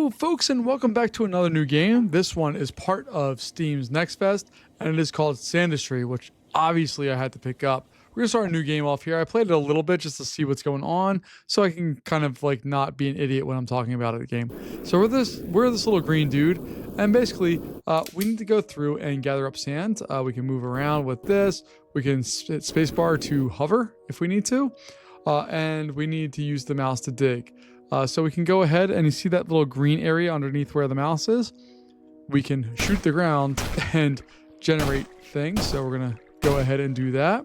Hello, folks, and welcome back to another new game. This one is part of Steam's Next Fest, and it is called Sandustry, which obviously I had to pick up. We're gonna start a new game off here. I played it a little bit just to see what's going on, so I can kind of like not be an idiot when I'm talking about it the game. So we're this little green dude, and basically we need to go through and gather up sand. We can move around with this. We can hit spacebar to hover if we need to, and we need to use the mouse to dig. So we can go ahead and you see that little green area underneath where the mouse is. We can shoot the ground and generate things. So we're going to go ahead and do that.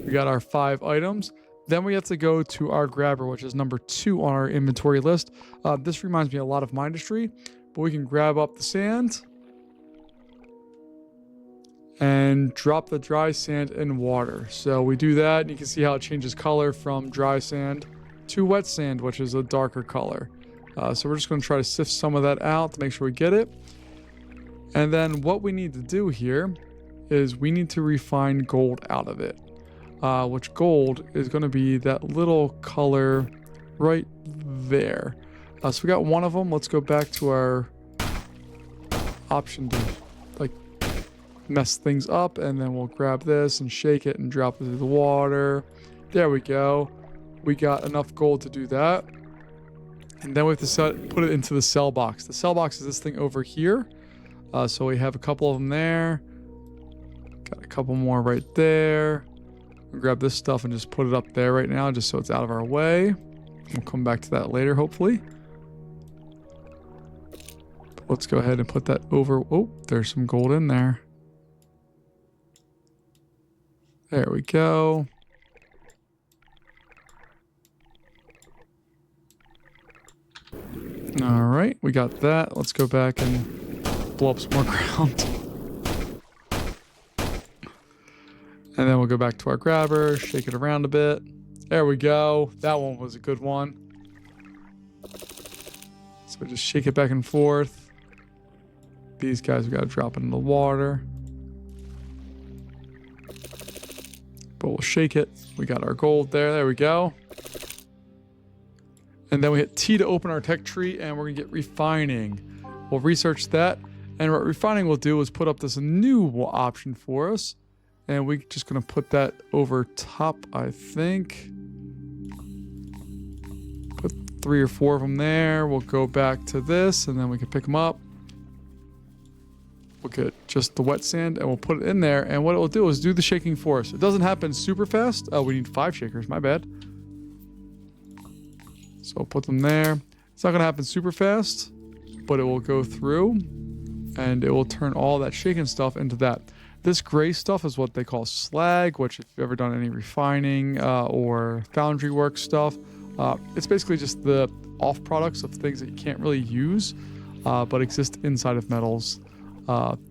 We got our 5 items. Then we have to go to our grabber, which is number 2 on our inventory list. This reminds me a lot of Sandustry, but we can grab up the sand and drop the dry sand in water. So we do that, and you can see how it changes color from dry sand to wet sand, which is a darker color. So we're just going to try to sift some of that out to make sure we get it. And then what we need to do here is we need to refine gold out of it, which gold is going to be that little color right there. So we got one of them. Let's go back to our option to like mess things up, and then we'll grab this and shake it and drop it into the water. There we go. We got enough gold to do that. And then we have to put it into the sell box. The sell box is this thing over here. So we have a couple of them there. Got a couple more right there. We'll grab this stuff and just put it up there right now, just so it's out of our way. We'll come back to that later, hopefully. But let's go ahead and put that over. Oh, there's some gold in there. There we go. All right, we got that. Let's go back and blow up some more ground. And then we'll go back to our grabber, shake it around a bit. There we go. That one was a good one. So just shake it back and forth. These guys, we got to drop it in the water. But we'll shake it. We got our gold there. There we go. And then we hit T to open our tech tree, and we're going to get refining. We'll research that. And what refining will do is put up this new option for us. And we're just going to put that over top, I think. Put 3 or 4 of them there. We'll go back to this, and then we can pick them up. We'll get just the wet sand, and we'll put it in there. And what it will do is do the shaking for us. It doesn't happen super fast. Oh, we need 5 shakers. My bad. So I'll put them there. It's not going to happen super fast, but it will go through and it will turn all that shaken stuff into that. This gray stuff is what they call slag, which if you've ever done any refining or foundry work stuff, it's basically just the off products of things that you can't really use, but exist inside of metals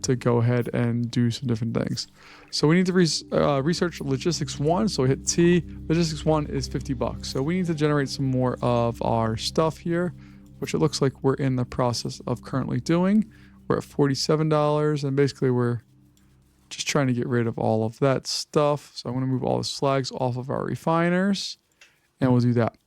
to go ahead and do some different things. So we need to research logistics 1. So we hit T. Logistics 1 is $50. So we need to generate some more of our stuff here, which it looks like we're in the process of currently doing. We're at $47, and basically we're just trying to get rid of all of that stuff. So I'm going to move all the slags off of our refiners, and we'll do that.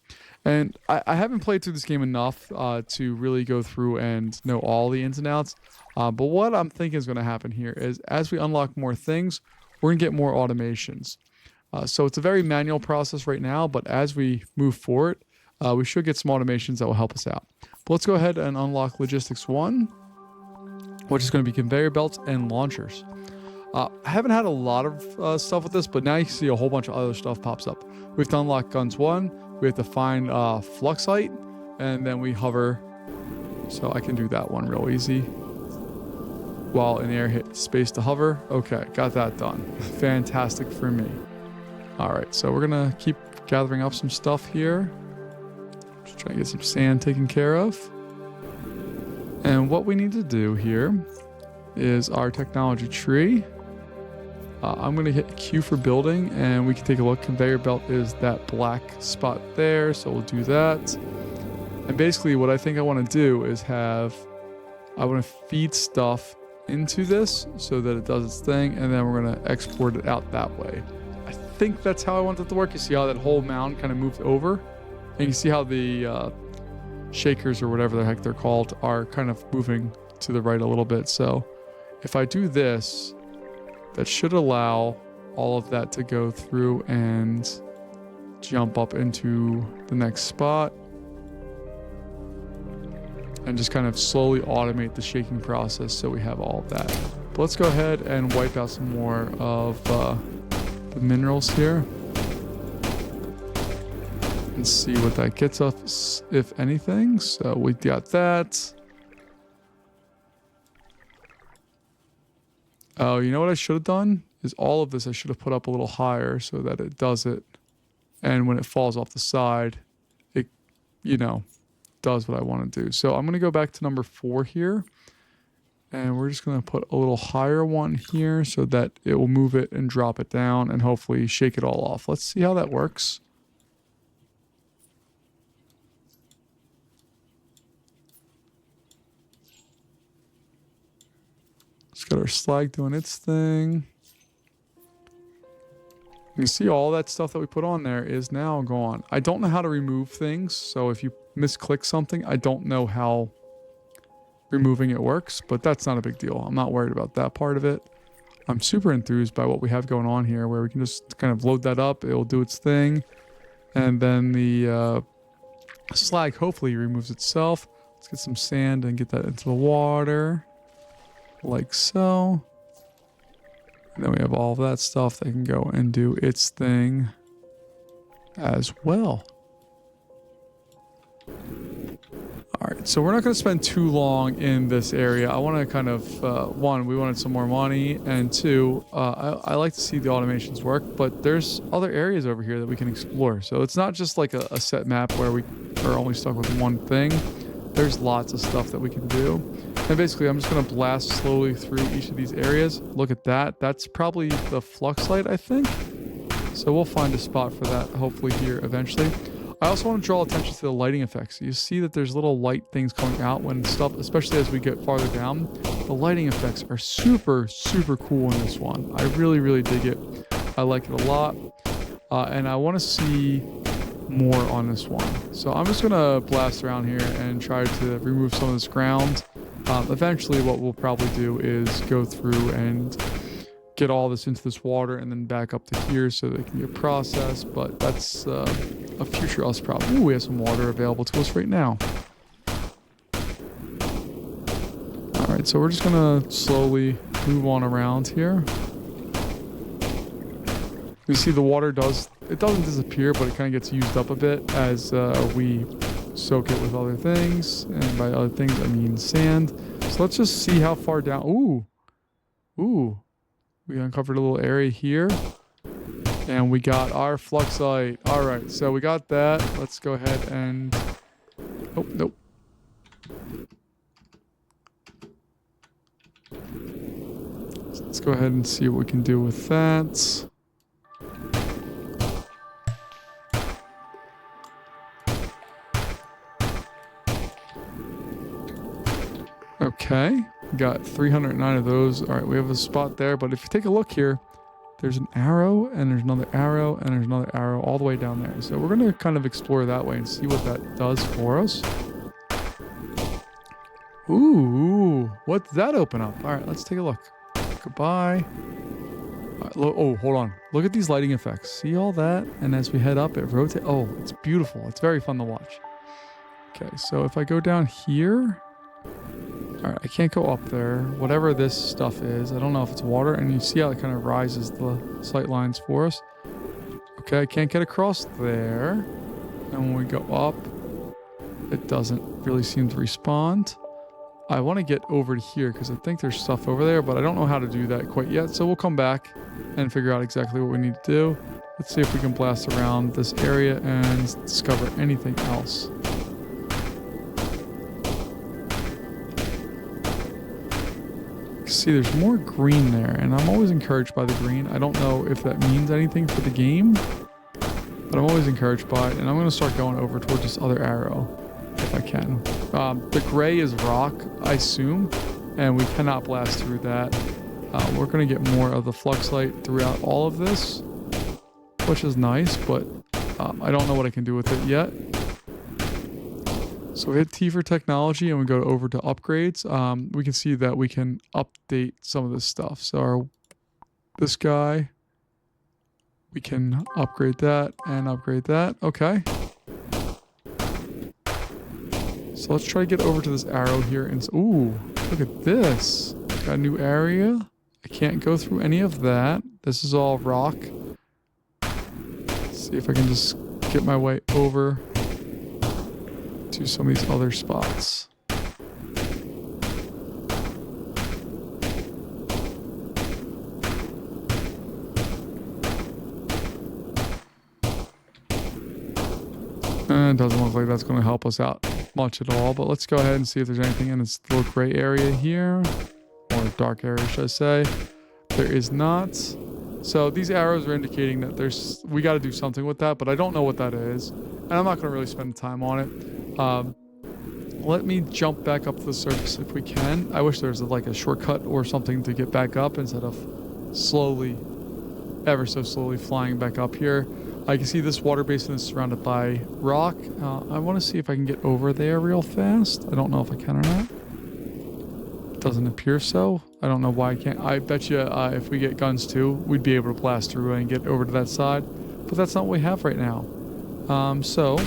And I haven't played through this game enough to really go through and know all the ins and outs. But what I'm thinking is going to happen here is as we unlock more things, we're going to get more automations. So it's a very manual process right now, but as we move forward, we should get some automations that will help us out. But let's go ahead and unlock Logistics 1, which is going to be conveyor belts and launchers. I haven't had a lot of stuff with this, but now you can see a whole bunch of other stuff pops up. We have to unlock guns 1. We have to find Fluxite, and then we hover. So I can do that one real easy. While in the air, hit space to hover. Okay, got that done. Fantastic for me. All right, so we're going to keep gathering up some stuff here. Just trying to get some sand taken care of. And what we need to do here is our technology tree. I'm going to hit Q for building, and we can take a look. Conveyor belt is that black spot there, so we'll do that. And basically what I think I want to do is I want to feed stuff into this so that it does its thing, and then we're going to export it out that way. I think that's how I want it to work. You see how that whole mound kind of moved over, and you see how the shakers or whatever the heck they're called are kind of moving to the right a little bit. So if I do this, that should allow all of that to go through and jump up into the next spot and just kind of slowly automate the shaking process so we have all of that. But let's go ahead and wipe out some more of the minerals here and see what that gets us, if anything. So we got that. Oh, you know what I should have done? Is all of this I should have put up a little higher so that it does it. And when it falls off the side, it, you know, does what I want to do. So I'm going to go back to number 4 here. And we're just going to put a little higher one here so that it will move it and drop it down and hopefully shake it all off. Let's see how that works. Let's get our slag doing its thing. You can see all that stuff that we put on there is now gone. I don't know how to remove things, so if you misclick something, I don't know how removing it works, but that's not a big deal. I'm not worried about that part of it. I'm super enthused by what we have going on here, where we can just kind of load that up. It will do its thing. And then the slag hopefully removes itself. Let's get some sand and get that into the water. Like so. And then we have all of that stuff that can go and do its thing as well. Alright, so we're not going to spend too long in this area. I want to kind of, one, we wanted some more money, and two, I like to see the automations work, but there's other areas over here that we can explore. So it's not just like a set map where we are only stuck with one thing. There's lots of stuff that we can do. And basically, I'm just going to blast slowly through each of these areas. Look at that. That's probably the flux light, I think. So we'll find a spot for that, hopefully, here eventually. I also want to draw attention to the lighting effects. You see that there's little light things coming out when stuff, especially as we get farther down. The lighting effects are super, super cool in this one. I really, really dig it. I like it a lot. And I want to see more on this one. So I'm just going to blast around here and try to remove some of this ground. Eventually what we'll probably do is go through and get all this into this water and then back up to here so they can get processed, but that's a future us problem. Ooh, we have some water available to us right now. Alright, so we're just gonna slowly move on around here. You see the water it doesn't disappear, but it kind of gets used up a bit as we soak it with other things, and by other things I mean sand. So let's just see how far down. Ooh, we uncovered a little area here, and we got our fluxite. All right, so we got that. Let's go ahead and oh, nope. Let's go ahead and see what we can do with that. Okay, got 309 of those. All right, we have a spot there, but if you take a look here, there's an arrow, and there's another arrow, and there's another arrow all the way down there. So we're going to kind of explore that way and see what that does for us. Ooh, what did that open up? All right, let's take a look. Goodbye. Oh, hold on. Look at these lighting effects. See all that? And as we head up, it rotates. Oh, it's beautiful. It's very fun to watch. Okay, so if I go down here... Alright, I can't go up there. Whatever this stuff is, I don't know if it's water, and you see how it kind of rises the sight lines for us. Okay, I can't get across there. And when we go up, it doesn't really seem to respond. I want to get over to here because I think there's stuff over there, but I don't know how to do that quite yet. So we'll come back and figure out exactly what we need to do. Let's see if we can blast around this area and discover anything else. See, there's more green there, and I'm always encouraged by the green. I don't know if that means anything for the game, but I'm always encouraged by it, and I'm going to start going over towards this other arrow if I can. The gray is rock, I assume, and we cannot blast through that. We're going to get more of the flux light throughout all of this, which is nice, but I don't know what I can do with it yet. So we hit T for technology and we go over to upgrades. We can see that we can update some of this stuff. So this guy, we can upgrade that and upgrade that. Okay. So let's try to get over to this arrow here. And ooh, look at this. Got a new area. I can't go through any of that. This is all rock. Let's see if I can just get my way over to some of these other spots. It doesn't look like that's going to help us out much at all, but let's go ahead and see if there's anything in this little gray area here, or dark area, should I say. There is not. So these arrows are indicating that we got to do something with that, but I don't know what that is, and I'm not going to really spend time on it. Let me jump back up to the surface if we can. I wish there was like a shortcut or something to get back up instead of slowly, ever so slowly flying back up here. I can see this water basin is surrounded by rock. I want to see if I can get over there real fast. I don't know if I can or not. It doesn't appear so. I don't know why I can't. I bet you if we get guns too, we'd be able to blast through and get over to that side. But that's not what we have right now. So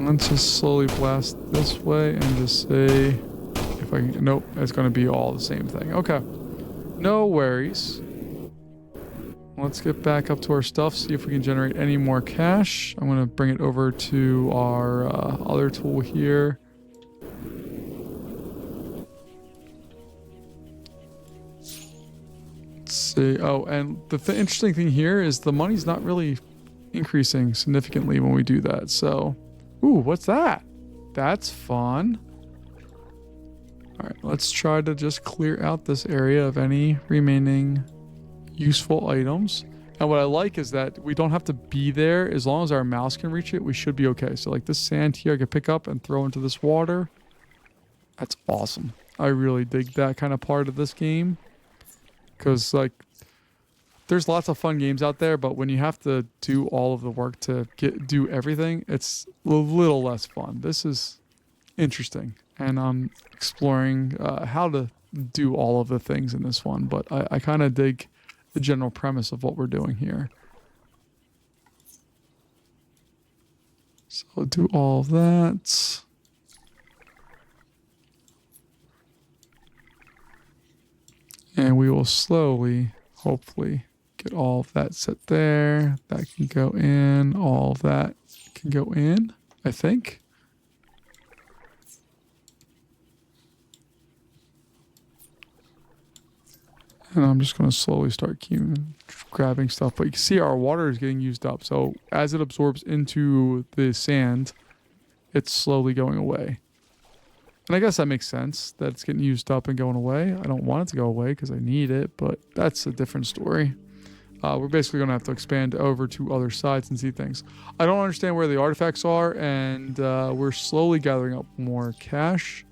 let's just slowly blast this way and just say if I can. Nope, it's going to be all the same thing. Okay. No worries. Let's get back up to our stuff, see if we can generate any more cash. I'm going to bring it over to our other tool here. Let's see. Oh, and the interesting thing here is the money's not really increasing significantly when we do that. So, ooh, what's that? That's fun. All right, let's try to just clear out this area of any remaining useful items. And what I like is that we don't have to be there. As long as our mouse can reach it, we should be okay. So like this sand here, I can pick up and throw into this water. That's awesome. I really dig that kind of part of this game. Because like, there's lots of fun games out there, but when you have to do all of the work to do everything, it's a little less fun. This is interesting. And I'm exploring how to do all of the things in this one, but I kind of dig the general premise of what we're doing here. So I'll do all of that. And we will slowly, hopefully, get all of that set there. That can go in. All of that can go in, I think. And I'm just going to slowly start grabbing stuff. But you can see our water is getting used up. So as it absorbs into the sand, it's slowly going away. And I guess that makes sense that it's getting used up and going away. I don't want it to go away because I need it, but that's a different story. We're basically going to have to expand over to other sides and see things. I don't understand where the artifacts are, and we're slowly gathering up more cash.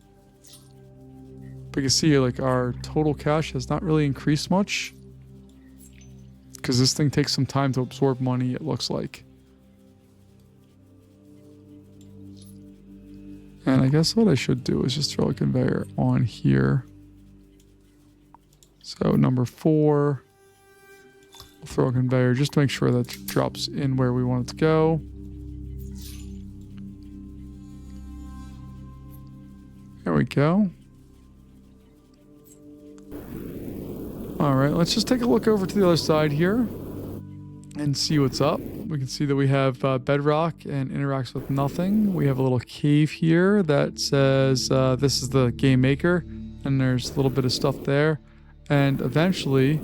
But you can see like our total cash has not really increased much because this thing takes some time to absorb money, it looks like. And I guess what I should do is just throw a conveyor on here. So number 4, we'll throw a conveyor just to make sure that it drops in where we want it to go. There we go. All right, let's just take a look over to the other side here and see what's up. We can see that we have bedrock and interacts with nothing. We have a little cave here that says this is the game maker, and there's a little bit of stuff there. And eventually,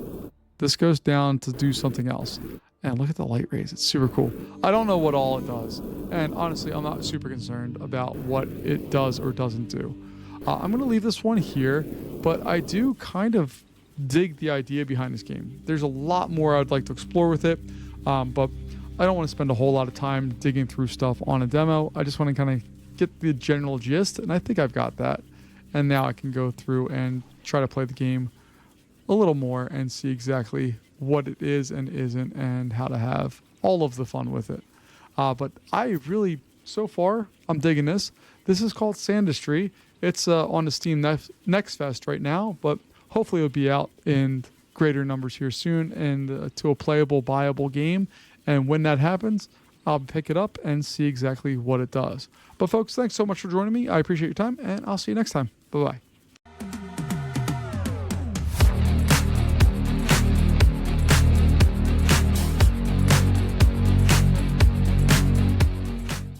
this goes down to do something else. And look at the light rays. It's super cool. I don't know what all it does. And honestly, I'm not super concerned about what it does or doesn't do. I'm going to leave this one here, but I do kind of dig the idea behind this game. There's a lot more I'd like to explore with it, but I don't want to spend a whole lot of time digging through stuff on a demo. I just want to kind of get the general gist, and I think I've got that. And now I can go through and try to play the game a little more and see exactly what it is and isn't and how to have all of the fun with it. But I really, so far, I'm digging this. This is called Sandustry. It's on the Steam Next Fest right now, but hopefully it'll be out in greater numbers here soon and to a playable, buyable game. And when that happens, I'll pick it up and see exactly what it does. But folks, thanks so much for joining me. I appreciate your time, and I'll see you next time. Bye-bye.